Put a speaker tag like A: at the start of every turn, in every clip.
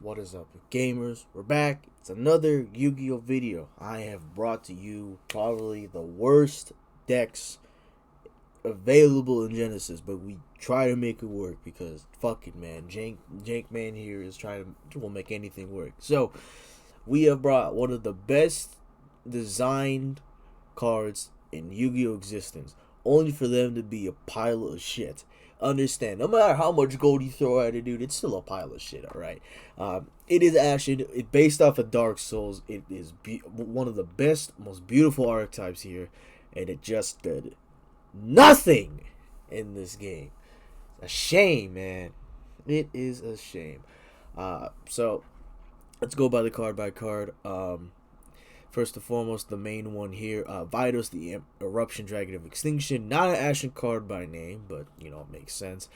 A: What is up, gamers? We're back. It's another Yu-Gi-Oh video. I have brought to you probably the worst decks available in Genesis, but we try to make it work because fuck it, man. Jank man here is trying to will make anything work. So we have brought one of the best designed cards in Yu-Gi-Oh existence, only for them to be a pile of shit. Understand, no matter how much gold you throw at it, dude, it's still a pile of shit, alright? It is Ashened. It's based off of Dark Souls. It is one of the best, most beautiful archetypes here, and it just did nothing in this game. A shame, man. It is a shame. So let's go by the card by card. First and foremost, the main one here, Vidos, the Eruption Dragon of Extinction. Not an Ashen card by name, but, you know, it makes sense.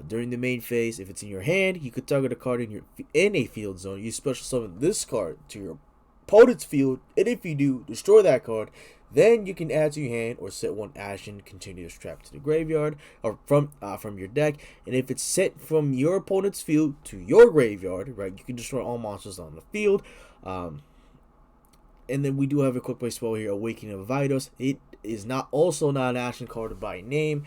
A: During the main phase, if it's in your hand, you could target a card in a field zone. You special summon this card to your opponent's field, and if you do, destroy that card. Then you can add to your hand or set one Ashen continuous trap to the graveyard or from your deck. And if it's sent from your opponent's field to your graveyard, right, you can destroy all monsters on the field. And then we do have a quick play spell here, Awakening of Vidos. It is not an Ashen card by name.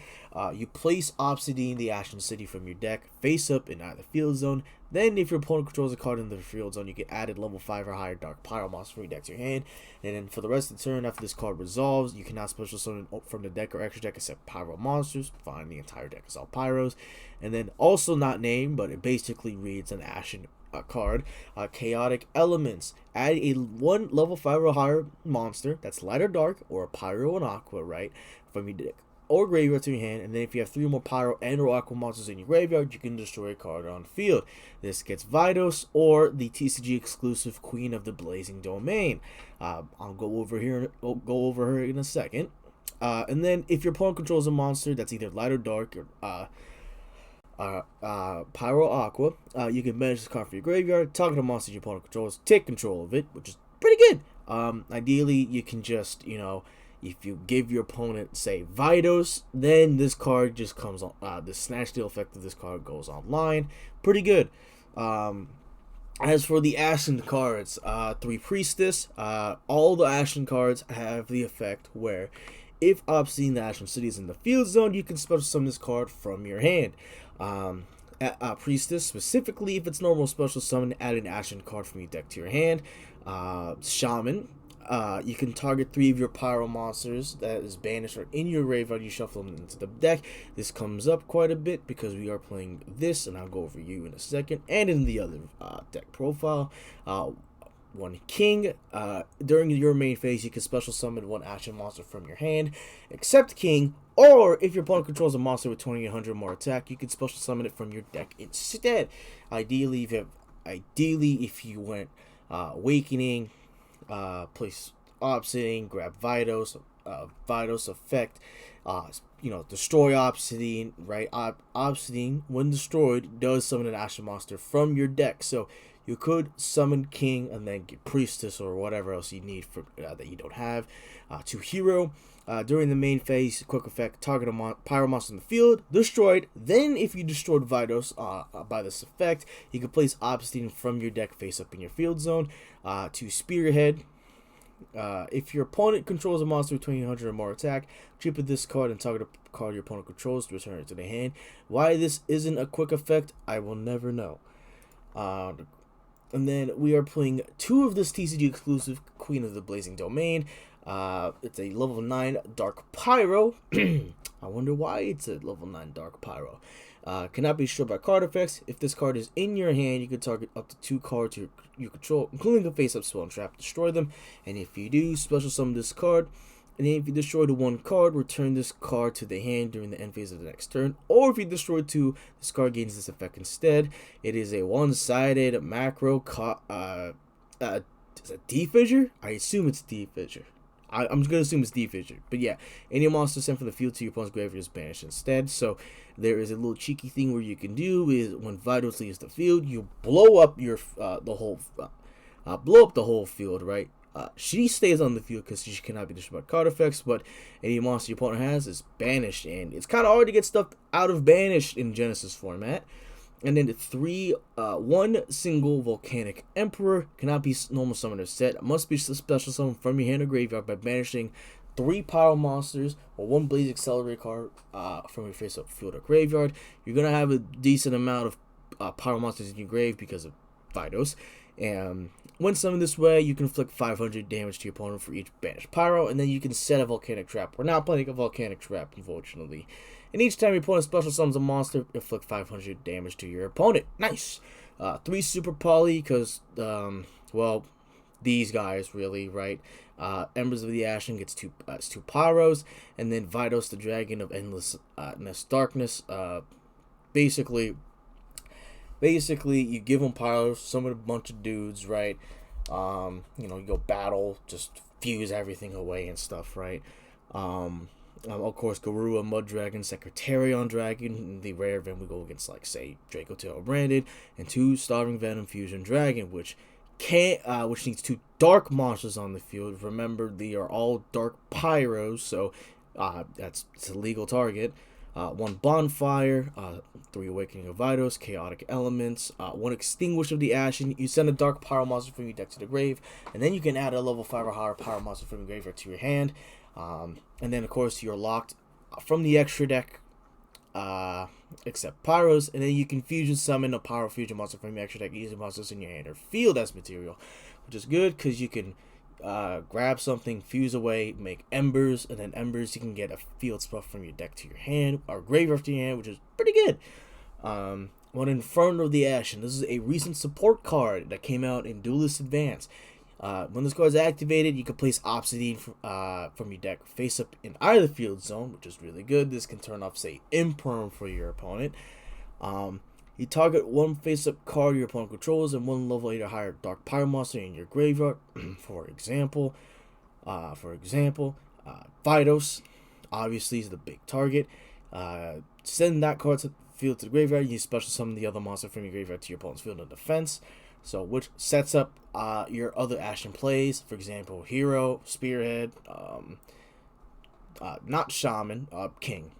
A: You place Obsidian, the Ashen City, from your deck face up in either field zone. Then, if your opponent controls a card in the field zone, you can add a level 5 or higher Dark Pyro monster from your deck to your hand. And then for the rest of the turn, after this card resolves, you cannot special summon from the deck or extra deck except Pyro monsters. Fine, the entire deck is all Pyros. And then also not named, but it basically reads an Ashen card, Chaotic Elements. Add a 1 level 5 or higher monster that's light or dark, or a Pyro and Aqua, right, from your deck or graveyard to your hand. And then if you have 3 more Pyro and or Aqua monsters in your graveyard, you can destroy a card on the field. This gets Vidos, or the TCG exclusive Queen of the Blazing Domain. I'll go over her in a second. And then if your opponent controls a monster that's either light or dark, or Pyro Aqua, you can manage this card for your graveyard, target a monster your opponent controls, take control of it, which is pretty good. Ideally, you can just, you know, if you give your opponent, say, Vidos, then this card just comes on, the snatch deal effect of this card goes online. Pretty good. As for the Ashen cards, 3 Priestess, all the Ashen cards have the effect where if Obsidian, the Ashen City, is in the field zone, you can special summon this card from your hand. Priestess, specifically, if it's normal special summon, add an Ashen card from your deck to your hand. Shaman, you can target 3 of your Pyro monsters that is banished or in your graveyard. You shuffle them into the deck. This comes up quite a bit because we are playing this, and I'll go over you in a second, and in the other deck profile. 1 King. During your main phase, you can special summon 1 Ashen monster from your hand, except King. Or if your opponent controls a monster with 2800 more attack, you can special summon it from your deck instead. Ideally, if you went Awakening, place Obsidian, grab Vidos, Vidos effect, destroy Obsidian, right? Obsidian, when destroyed, does summon an Ashen monster from your deck. So you could summon King and then get Priestess or whatever else you need for that you don't have. To Hero, during the main phase, quick effect, target a Pyro monster in the field, destroyed. Then if you destroyed Vidos by this effect, you can place Obsidian from your deck face up in your field zone. To Spearhead, if your opponent controls a monster with 2800 or more attack, chip this card and target a card your opponent controls to return it to the hand. Why this isn't a quick effect, I will never know. And then we are playing 2 of this TCG exclusive Queen of the Blazing Domain. It's a level 9 Dark Pyro. I wonder why it's a level 9 Dark Pyro. Cannot be destroyed by card effects. If this card is in your hand, you can target up to 2 cards you control, including a face-up spell and trap, destroy them. And if you do, special summon this card. And then if you destroy the 1 card, return this card to the hand during the end phase of the next turn. Or if you destroy 2, this card gains this effect instead. It is a one-sided macro. Is it D-Fissure? I assume it's D-Fissure. I'm just going to assume it's D-Fissure. But yeah, any monster sent from the field to your opponent's graveyard is banished instead. So there is a little cheeky thing where you can do is when Vidos leaves the field, you blow up your blow up the whole field, right? She stays on the field because she cannot be destroyed by card effects, but any monster your opponent has is banished, and it's kind of hard to get stuff out of banished in Genesis format. And then one single Volcanic Emperor cannot be normal summoned or set. It must be special summoned from your hand or graveyard by banishing 3 Pyro Monsters or 1 Blaze Accelerate card from your face-up field or graveyard. You're going to have a decent amount of Pyro Monsters in your grave because of Vidos. And when summoned this way, you can inflict 500 damage to your opponent for each banished Pyro, and then you can set a Volcanic Trap. We're not playing a Volcanic Trap, unfortunately. And each time your opponent special summons a monster, inflict 500 damage to your opponent. Nice! 3 Super Poly, because, well, these guys, really, right? Embers of the Ashen gets 2 Pyros, and then Vidos, the Dragon of Endless Darkness. Basically, you give them Pyros, summon a bunch of dudes, right? You go battle, just fuse everything away and stuff, right? Of course, Garua, Mud Dragon, Secretarion Dragon. In the rare event, we go against, like, say, Draco Tail Branded, and 2 Starving Venom Fusion Dragon, which needs 2 dark monsters on the field. Remember, they are all dark pyros, so it's a legal target. 1 Bonfire, 3 Awakening of Vidos, Chaotic Elements, 1 Extinguish of the Ashen. You send a dark pyro monster from your deck to the grave, and then you can add a level 5 or higher pyro monster from your graveyard to your hand. And then, of course, you're locked from the extra deck, except Pyros, and then you can fusion summon a Pyro Fusion monster from your extra deck using monsters in your hand or field as material, which is good because you can grab something, fuse away, make Embers, and then Embers you can get a field spell from your deck to your hand or graveyard to your hand, which is pretty good. One Inferno of the Ashen. This is a recent support card that came out in Duelist Advance. When this card is activated, you can place Obsidian from your deck face up in either field zone, which is really good. This can turn off, say, Imperm for your opponent. You target 1 face up card your opponent controls and 1 level 8 or higher Dark Pyro monster in your graveyard. For example, Vidos obviously is the big target. Send that card to the field to the graveyard. You special summon the other monster from your graveyard to your opponent's field in defense. So, which sets up your other Ashen plays. For example, Hero, Spearhead, not Shaman, King.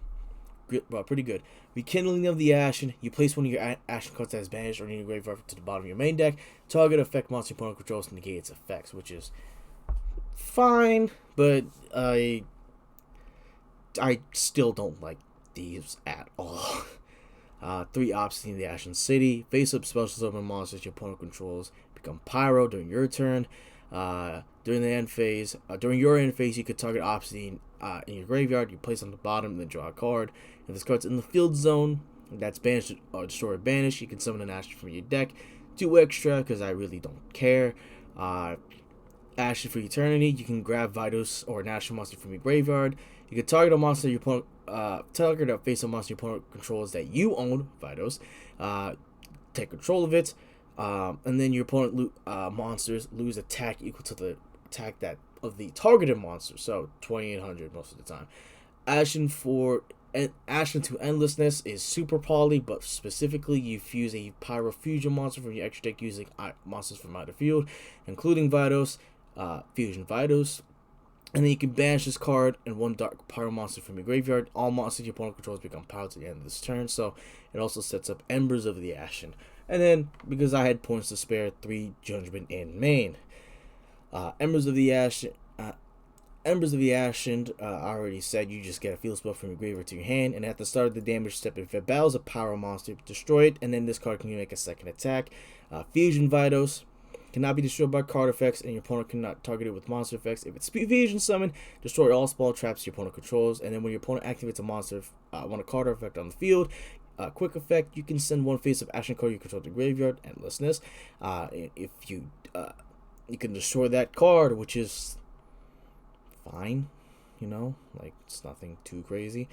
A: Pretty good. Rekindling of the Ashen. You place one of your Ashen cards that is banished or in your graveyard to the bottom of your main deck. Target effect monster opponent controls to negate its effects, which is fine, but I still don't like these at all. 3 Obsidian in the Ashen City. Face up special summon monsters your opponent controls become Pyro during your turn. During the end phase, you could target Obsidian in your graveyard. You place on the bottom and then draw a card. If this card's in the field zone that's banished or destroyed or banished, you can summon an Ashen from your deck. 2 extra because I really don't care. Ashen for Eternity. You can grab Vidos or an Ashen monster from your graveyard. You can target a monster your opponent. Target a face-up monster your opponent controls that you own, Vidos. Take control of it, and then your opponent monsters lose attack equal to the attack that of the targeted monster. So 2,800 most of the time. Ashen to Endlessness is super poly, but specifically you fuse a Pyro Fusion monster from your extra deck using monsters from either field, including Vidos, Fusion Vidos. And then you can banish this card and 1 Dark Pyro monster from your graveyard. All monsters your opponent controls become Pyro to the end of this turn. So it also sets up Embers of the Ashen. And then, because I had points to spare, 3 Judgment in main. Embers of the Ashen. I already said you just get a field spell from your graveyard to your hand. And at the start of the damage step, if it battles a Pyro monster, destroy it. And then this card can make a second attack. Fusion Vidos. Cannot be destroyed by card effects, and your opponent cannot target it with monster effects. If it's fusion summon, destroy all spell traps your opponent controls. And then when your opponent activates a monster, want a card effect on the field, quick effect, you can send 1 face of Ashen card you control to the graveyard, Endlessness. If you can destroy that card, which is fine, like it's nothing too crazy.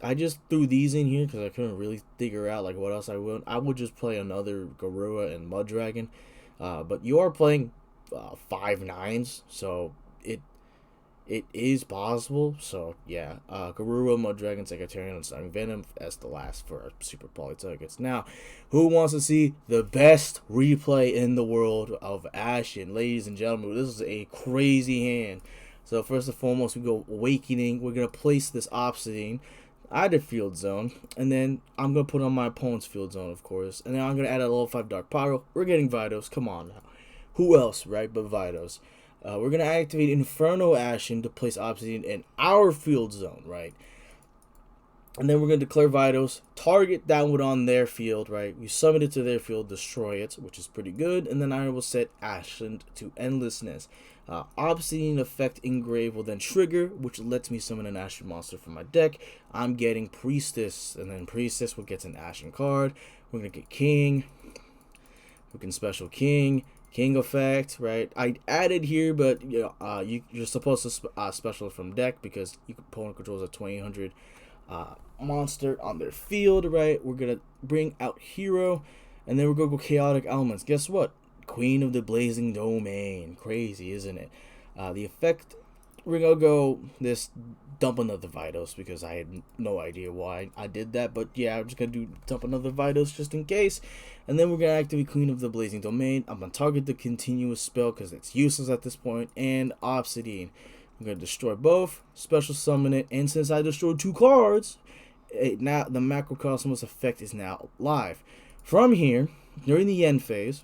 A: I just threw these in here because I couldn't really figure out like what else I would. I would just play another Garua and Mud Dragon, but you are playing 5 9s, so it is possible. So yeah, Garua, Mud Dragon, Secretarian, and Starving Venom as the last for our super poly targets. Now, who wants to see the best replay in the world of Ashen, ladies and gentlemen? This is a crazy hand. So first and foremost, we go Awakening. We're gonna place this Obsidian. either field zone, and then I'm gonna put on my opponent's field zone, of course, and then I'm gonna add a level 5 Dark Pyro. We're getting Vitos. Come on now, who else, right? But Vitos. We're gonna activate Inferno Ashen to place Obsidian in our field zone, right? And then we're gonna declare Vitos, target downward on their field, right? We summon it to their field, destroy it, which is pretty good, and then I will set Ashened to Endlessness. Obsidian effect engrave will then trigger, which lets me summon an Ashen monster from my deck. I'm getting Priestess, and then Priestess will get an Ashen card. We're gonna get King. We can special King effect, right? I added here, but you know, you're supposed to special from deck because your opponent controls a 2000 monster on their field, right? We're gonna bring out Hero, and then we're gonna go Chaotic Elements. Guess what? Queen of the Blazing Domain. Crazy, isn't it? The effect, we're gonna go this dump another Vitos because I had no idea why I did that, but yeah, I'm just gonna do dump another Vitos just in case. And then we're gonna activate Queen of the Blazing Domain. I'm gonna target the continuous spell because it's useless at this point, and Obsidian. I'm gonna destroy both, special summon it, and since I destroyed 2 cards, now the Macrocosmos effect is now live. From here, during the end phase,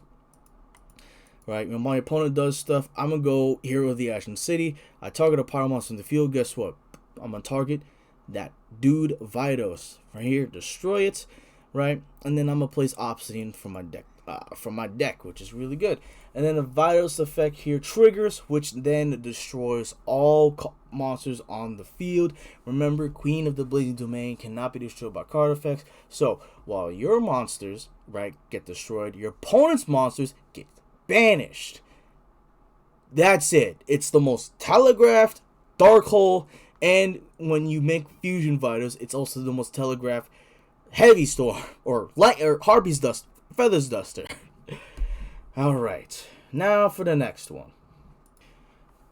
A: right, when my opponent does stuff, I'm gonna go Hero of the Ashen City. I target a Pyro monster in the field. Guess what? I'm gonna target that dude Vitos right here, destroy it, right, and then I'm gonna place Obsidian from my deck, which is really good. And then the Vitos effect here triggers, which then destroys all monsters on the field. Remember, Queen of the Blazing Domain cannot be destroyed by card effects. So while your monsters, right, get destroyed, your opponent's monsters get banished. That's it. It's the most telegraphed dark hole, and when you make Fusion Vitos, it's also the most telegraphed Heavy Storm or light or Harpy's Dust. Feathers Duster. Alright, now for the next one.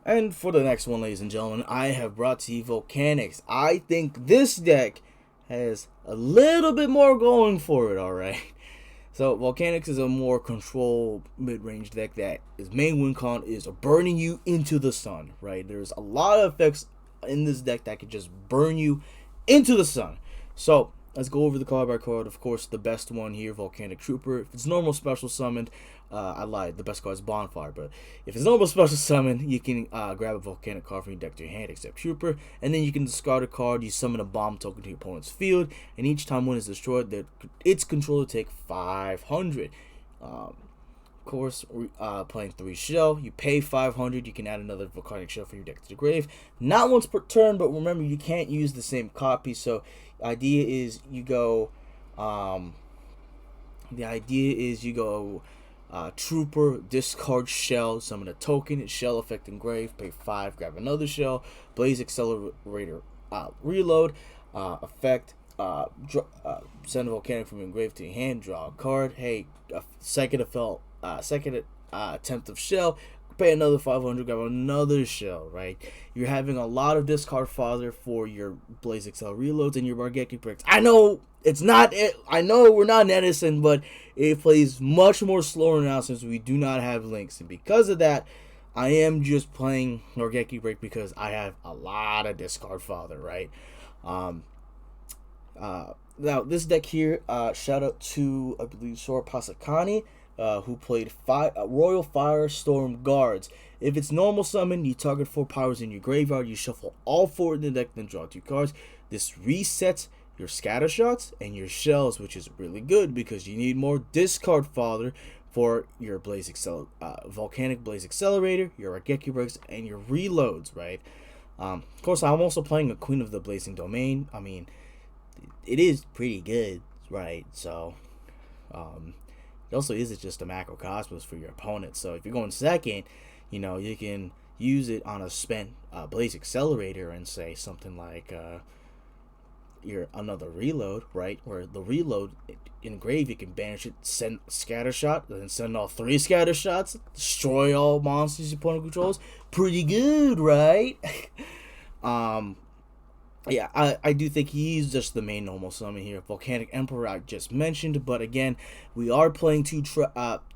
A: And for the next one, ladies and gentlemen, I have brought to you Volcanics. I think this deck has a little bit more going for it, alright? So, Volcanics is a more control mid-range deck that its main win con is burning you into the sun, right? There's a lot of effects in this deck that can just burn you into the sun. So, let's go over the card by card. Of course, the best one here, Volcanic Trooper. If it's normal special summoned, I lied. The best card is Bonfire. But if it's normal special summoned, you can grab a Volcanic card from your deck to your hand, except Trooper. And then you can discard a card. You summon a bomb token to your opponent's field. And each time one is destroyed, its controller take 500. Of course, playing 3 shell. You pay 500. You can add another Volcanic shell for your deck to the grave. Not once per turn, but remember, you can't use the same copy. So idea is you go Trooper, discard shell, summon a token, shell effect engrave, pay 5, grab another shell, Blaze Accelerator, reload, effect, send a Volcanic from engrave to your hand, draw a card. Hey, second attempt of shell, pay another 500, grab another shell, right? You're having a lot of discard fodder for your Blaze Excel reloads and your Margeki bricks. I know it's not it. I know we're not in Edison, but it plays much more slower now since we do not have links, and because of that, I am just playing Margeki break because I have a lot of discard fodder, right? Now this deck here, shout out to, I believe, Sora Pasakani, who played Royal Firestorm Guards. If it's normal summon, you target 4 powers in your graveyard, you shuffle all 4 in the deck, then draw 2 cards. This resets your scatter shots and your shells, which is really good because you need more discard fodder for your Volcanic Blaze Accelerator, your Rageki Breaks, and your reloads, right? Of course, I'm also playing a Queen of the Blazing Domain. I mean, it is pretty good, right? So, it also isn't just a Macrocosmos for your opponent. So if you're going second, you know, you can use it on a spent Blaze Accelerator and say something like your another reload, right? Where the reload engrave, you can banish it, send scatter shot, then send all 3 scatter shots, destroy all monsters your opponent controls. Pretty good, right? Yeah, I do think he's just the main normal summon here. Volcanic Emperor I just mentioned, but again, we are playing 2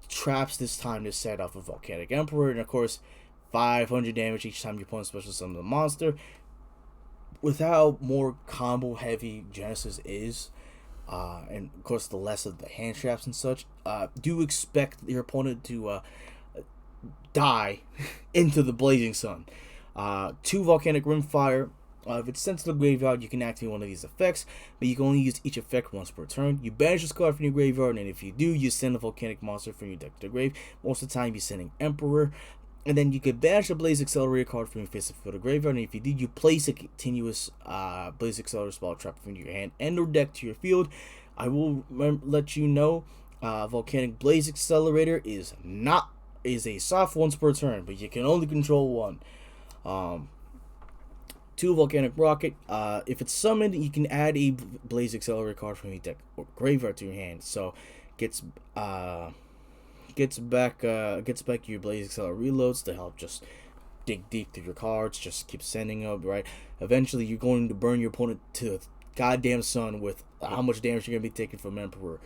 A: traps this time to set off a Volcanic Emperor, and of course, 500 damage each time your opponent special summons a monster. with how more combo heavy Genesis is, and of course the less of the hand traps and such, do expect your opponent to die into the Blazing Sun. 2 Volcanic Rimfire. If it's sent to the graveyard, you can activate one of these effects, but you can only use each effect once per turn. You banish this card from your graveyard, and if you do, you send a Volcanic monster from your deck to the grave. Most of the time, you're sending Emperor. And then you can banish a Blaze Accelerator card from your face to the graveyard, and if you did, you place a continuous Blaze Accelerator spell trap from your hand and or deck to your field. I will let you know, Volcanic Blaze Accelerator is a soft once per turn, but you can only control one. 2 Volcanic Rocket. If it's summoned, you can add a Blaze Accelerator card from your deck or graveyard to your hand. So gets back your Blaze Accelerator reloads to help just dig deep through your cards. Just keep sending up, right? Eventually, you're going to burn your opponent to the goddamn sun with how much damage you're going to be taking from Emperor.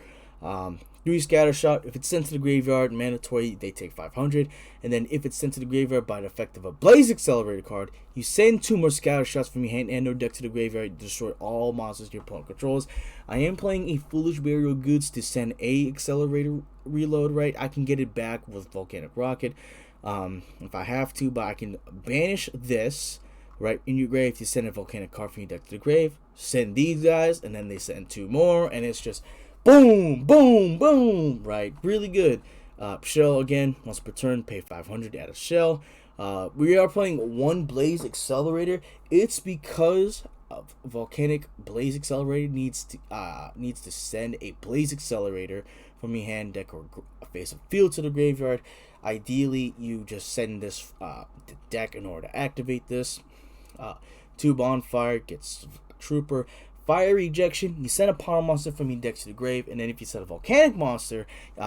A: 3 Scatter Shot. If it's sent to the graveyard, mandatory, they take 500. And then if it's sent to the graveyard by the effect of a Blaze Accelerator card, you send 2 more Scatter Shots from your hand and or deck to the graveyard to destroy all monsters your opponent controls. I am playing a Foolish Burial Goods to send a Accelerator reload, right? I can get it back with Volcanic Rocket if I have to, but I can banish this, right, in your grave. You send a Volcanic card from your deck to the grave, send these guys, and then they send 2 more, and it's just boom, boom, boom, right? Really good. Shell again, once per turn, pay 500 at a shell. We are playing 1 Blaze Accelerator. It's because of Volcanic Blaze Accelerator needs to send a Blaze Accelerator from your hand, deck, or face of field to the graveyard. Ideally, you just send this to deck in order to activate this. 2 Bonfire gets Trooper. Fire Ejection, you send a power monster from your deck to the grave, and then if you set a Volcanic monster,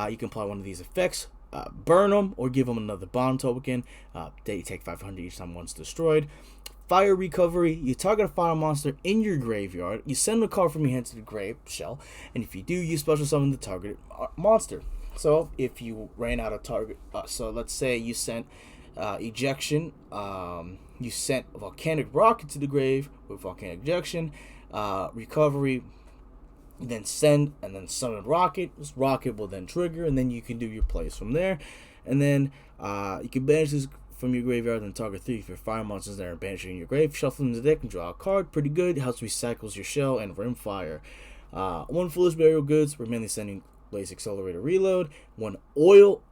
A: you can apply one of these effects, burn them, or give them another bond token. They take 500 each time one's destroyed. Fire Recovery, you target a fire monster in your graveyard, you send a card from your hand to the grave shell, and if you do, you special summon the targeted monster. So if you ran out of target, so let's say you sent Ejection, you sent a Volcanic Rocket to the grave with Volcanic Ejection, recovery, then send, and then summon Rocket. This Rocket will then trigger, and then you can do your plays from there. And then you can banish this from your graveyard and target 3 of your fire monsters that are banishing in your grave. Shuffle them to the deck and draw a card. Pretty good. It helps recycles your shell and rimfire. 1 Foolish Burial Goods. We're mainly sending Blaze Accelerator reload. 1 Oil.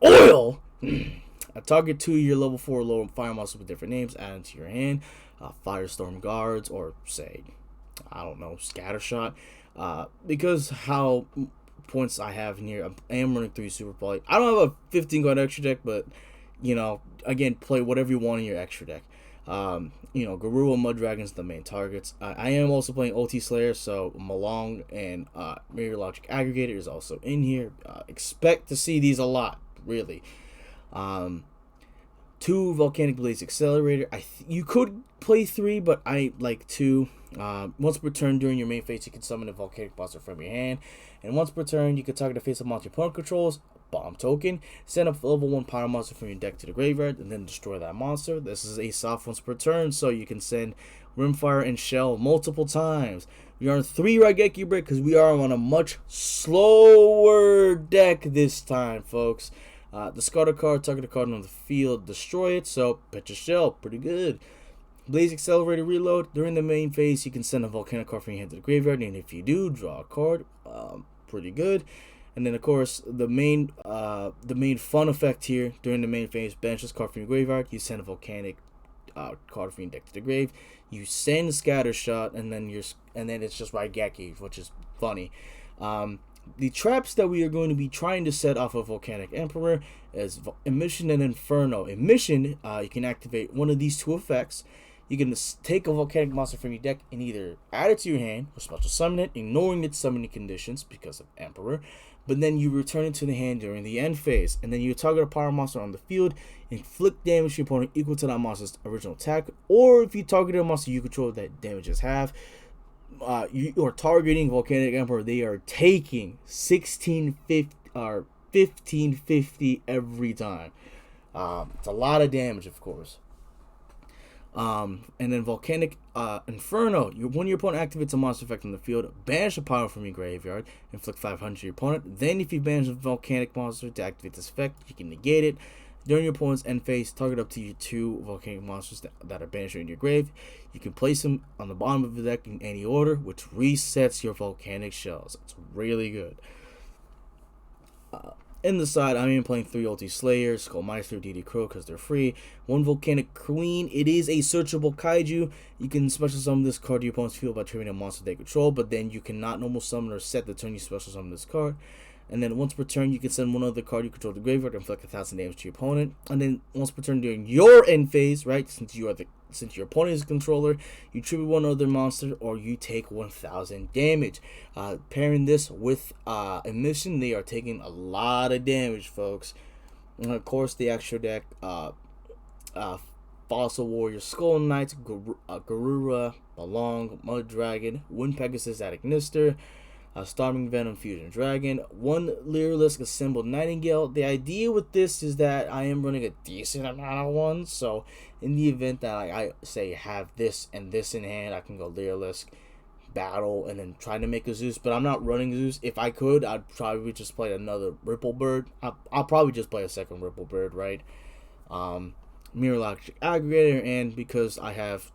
A: Target 2 of your level 4 low fire monsters with different names added to your hand. Firestorm Guards, or say, I don't know, Scattershot. Because how points I have in here, I am running 3 Super Poly. I don't have a 15 card extra deck, but again, play whatever you want in your extra deck. Garua, Mud Dragons, the main targets. I am also playing OT Slayer, so Malong and Mirror Logic Aggregator is also in here. Expect to see these a lot, really. 2 Volcanic Blaze Accelerator. You could play 3, but I like 2. Once per turn during your main phase, you can summon a Volcanic monster from your hand, and once per turn, you can target a face of monster your opponent controls. Bomb token. Send up level 1 power monster from your deck to the graveyard, and then destroy that monster. This is a soft once per turn, so you can send Rimfire and Shell multiple times. We are on 3 Raigeki break because we are on a much slower deck this time, folks. Discard a card, target a card on the field, destroy it. So, pitch a shell, pretty good. Blaze Accelerator reload. During the main phase, you can send a Volcanic card from your hand to the graveyard, and if you do, draw a card. Pretty good. And then, of course, the main fun effect here during the main phase: banish this card from your graveyard. You send a Volcanic card from your deck to the grave. You send Scattershot, and then it's just Raigeki, which is funny. The traps that we are going to be trying to set off of Volcanic Emperor is Emission and Inferno. Emission, you can activate one of these 2 effects. You can take a Volcanic monster from your deck and either add it to your hand or special summon it, ignoring its summoning conditions because of Emperor. But then you return it to the hand during the end phase, and then you target a power monster on the field, inflict damage to your opponent equal to that monster's original attack, or if you target a monster you control that damages half. You are targeting Volcanic Emperor, they are taking 1650 or 1550 every time. It's a lot of damage, of course. And then Volcanic Inferno. When your opponent activates a monster effect on the field, banish a power from your graveyard, inflict 500 to your opponent. Then, if you banish a volcanic monster to activate this effect, you can negate it. During your opponent's end phase, target up to your 2 volcanic monsters that are banished in your grave. You can place them on the bottom of the deck in any order, which resets your volcanic shells. It's really good. In the side, I'm even playing 3 Ulti Slayers, Skullmeister, DD Crow because they're free. 1 Volcanic Queen. It is a searchable kaiju. You can special summon this card to your opponent's field by triggering a monster they control, but then you cannot normal summon or set the turn you special summon this card. And then once per turn, you can send one other card you control to the graveyard and inflict 1,000 damage to your opponent. And then once per turn during your end phase, right, since your opponent is a controller, you tribute one other monster or you take 1,000 damage. Pairing this with Emission, they are taking a lot of damage, folks. And of course, the extra deck, Fossil Warrior, Skull Knights, Garura, Balong, Mud Dragon, Wind Pegasus, Adagnister, Storming Venom, Fusion Dragon, 1 Lyrilisk assembled Nightingale. The idea with this is that I am running a decent amount of ones, so in the event that I say have this and this in hand, I can go Lyrilisk, battle, and then try to make a Zeus. But I'm not running Zeus. If I could, I'd probably just play another Ripple Bird. I'll probably just play a second Ripple Bird, right? Mirror Aggregator, and because I have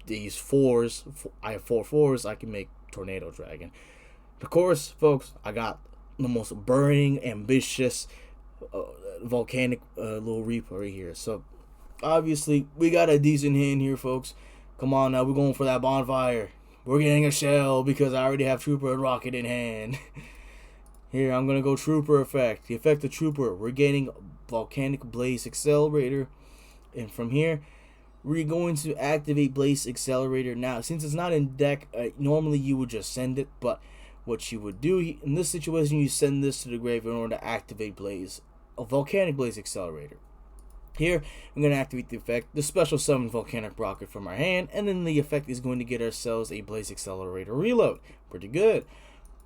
A: these 4s, I have 4 4s, I can make Tornado Dragon. Of course, folks, I got the most burning, ambitious, volcanic little Reaper right here. So, obviously, we got a decent hand here, folks. Come on now, we're going for that bonfire. We're getting a shell because I already have Trooper and Rocket in hand. Here, I'm going to go Trooper effect. The effect of Trooper, we're getting Volcanic Blaze Accelerator. And from here, we're going to activate Blaze Accelerator. Now, since it's not in deck, normally you would just send it, but what you would do in this situation, you send this to the grave in order to activate a Volcanic Blaze Accelerator. Here, I'm going to activate the effect, the special summon Volcanic Rocket from our hand, and then the effect is going to get ourselves a Blaze Accelerator reload. Pretty good.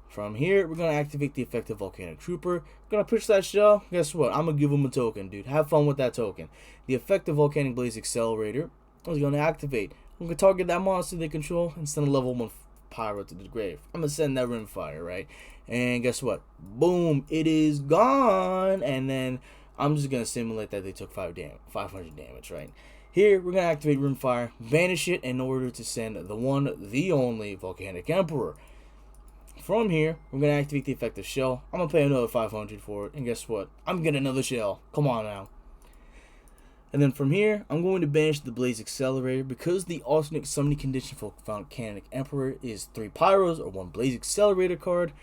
A: From here, we're going to activate the effect of Volcanic Trooper. Going to pitch that shell. Guess what? I'm going to give him a token, dude. Have fun with that token. The effect of Volcanic Blaze Accelerator is going to activate. I'm going to target that monster they control and send a level 1 Pyro to the grave. I'm going to send that Rimfire, right? And guess what? Boom. It is gone. And then I'm just going to simulate that they took 500 damage, right? Here, we're going to activate Rimfire, banish it in order to send the one, the only Volcanic Emperor. From here, we're going to activate the effective shell. I'm going to pay another 500 for it. And guess what? I'm getting another shell. Come on now. And then from here, I'm going to banish the Blaze Accelerator because the alternate summoning condition for Volcanic Emperor is 3 Pyros or 1 Blaze Accelerator card.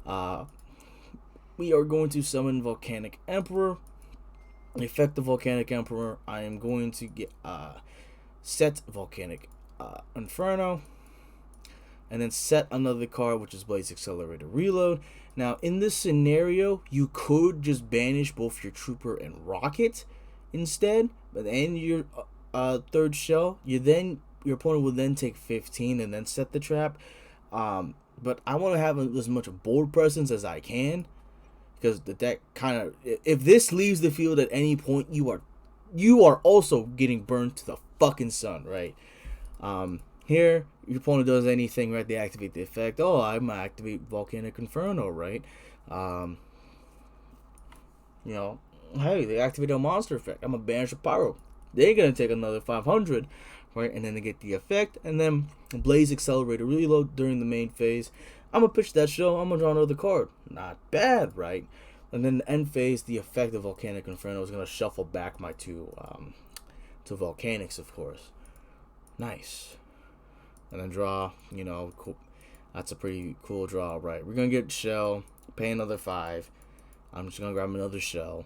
A: We are going to summon Volcanic Emperor. The effect of Volcanic Emperor, I am going to get set Volcanic Inferno. And then set another card, which is Blaze Accelerator Reload. Now, in this scenario, you could just banish both your Trooper and Rocket instead. But then your third shell, your opponent will then take 15 and then set the trap. But I want to have as much board presence as I can. Because the deck kind of... If this leaves the field at any point, you are also getting burned to the fucking sun, right? Here, your opponent does anything, right? They activate the effect. Oh, I'm going to activate Volcanic Inferno, right? Hey, they activate a monster effect. I'm going to banish a Pyro. They're going to take another 500, right? And then they get the effect. And then Blaze Accelerator Reload during the main phase. I'm going to pitch that shell. I'm going to draw another card. Not bad, right? And then the end phase, the effect of Volcanic Inferno is going to shuffle back my two Volcanics, of course. Nice. And then draw, cool. That's a pretty cool draw, right? We're going to get shell, pay another 5. I'm just going to grab another shell,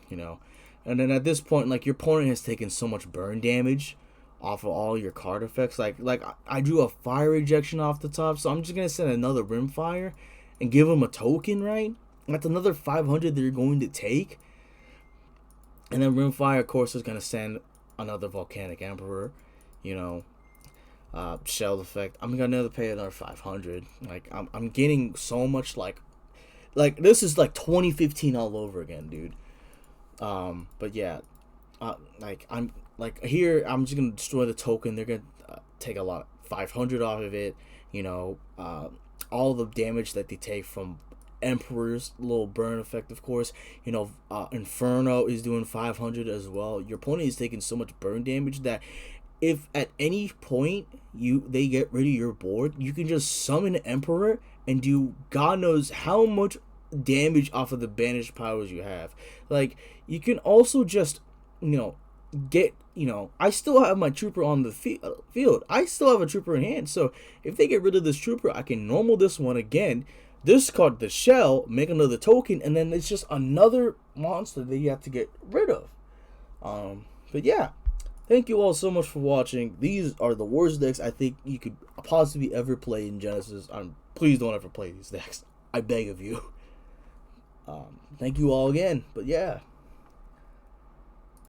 A: And then at this point, your opponent has taken so much burn damage off of all your card effects. Like I drew a fire ejection off the top, so I'm just going to send another Rimfire and give them a token, right? That's another 500 they're going to take. And then Rimfire, of course, is going to send another Volcanic Emperor, shell effect. I'm gonna pay another 500. I'm getting so much like this is like 2015 all over again, dude. But yeah, I'm like here, I'm just gonna destroy the token. They're gonna take a lot, 500 off of it. You know, all the damage that they take from Emperor's little burn effect, of course. You know, Inferno is doing 500 as well. Your opponent is taking so much burn damage that if at any point they get rid of your board, you can just summon Emperor and do God knows how much damage off of the banished powers you have. Like, you can also just, get, I still have my trooper on the field. I still have a trooper in hand. So if they get rid of this trooper, I can normal this one again, discard the shell, make another token, and then it's just another monster that you have to get rid of. But yeah. Thank you all so much for watching. These are the worst decks I think you could possibly ever play in Genesis. Please don't ever play these decks. I beg of you. Thank you all again. But yeah.